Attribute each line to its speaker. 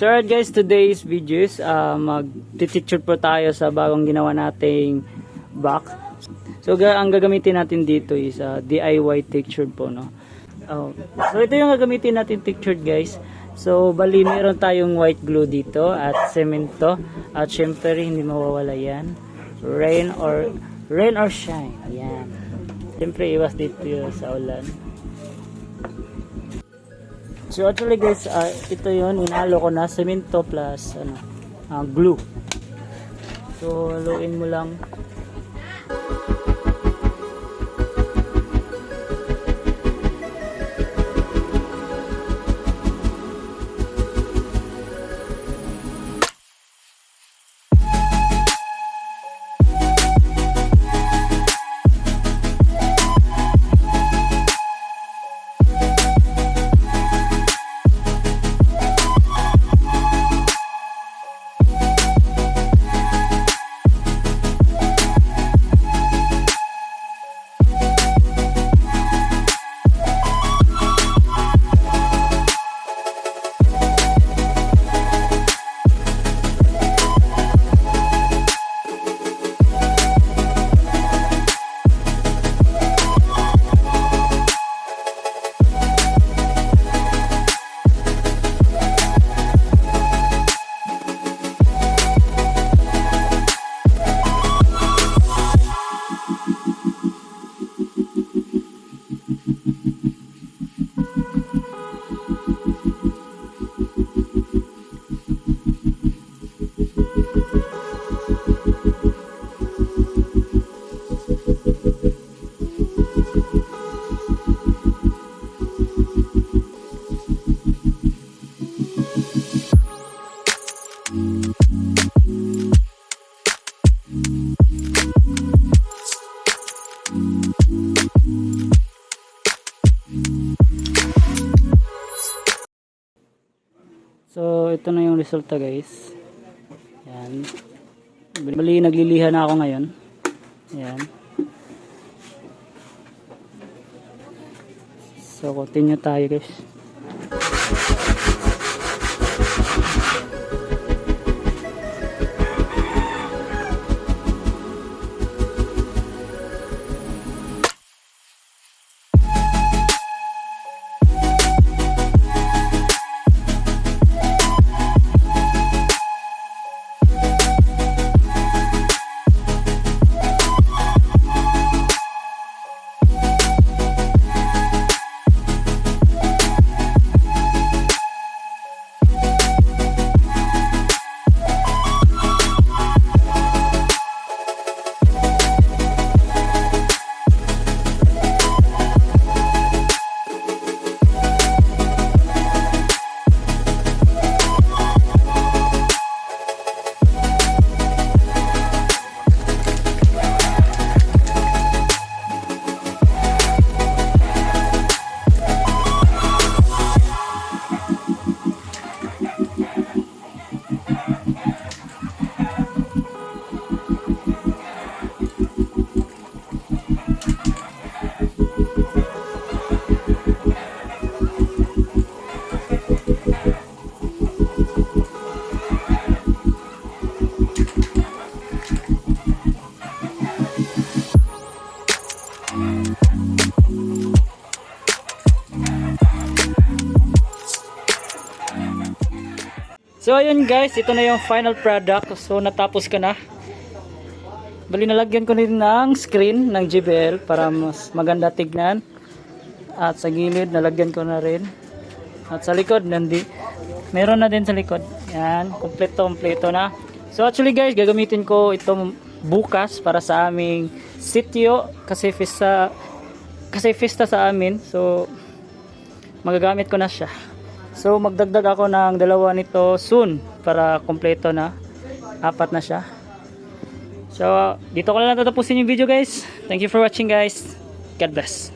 Speaker 1: So alright guys, today's videos mag-picture po tayo sa bagong ginawa nating box. So ang gagamitin natin dito is DIY textured po, no. So ito yung gagamitin natin textured guys. So bali meron tayong white glue dito at semento at syempre hindi mawawala yan. Rain or shine. Yan. Syempre iwas dito sa ulan. So actually guys, ito yon, inalo ko na semento plus glue. So haluin mo lang. So ito na yung resulta guys. Yan. Bali nagliliha na ako ngayon. Yan. So continue tayo guys. So ayun guys, ito na yung final product. So natapos ka na. Bali nalagyan ko rin ng screen ng JBL para mas maganda tignan. At sa gilid nalagyan ko na rin. At sa likod meron na din sa likod. Yan, kompleto na. So actually guys, gagamitin ko ito bukas para sa aming sitio kasi festa sa amin. So magagamit ko na siya. So magdagdag ako ng dalawa nito soon para kompleto na. 4 na siya. So dito ko na lang tatapusin yung video guys. Thank you for watching guys. God bless.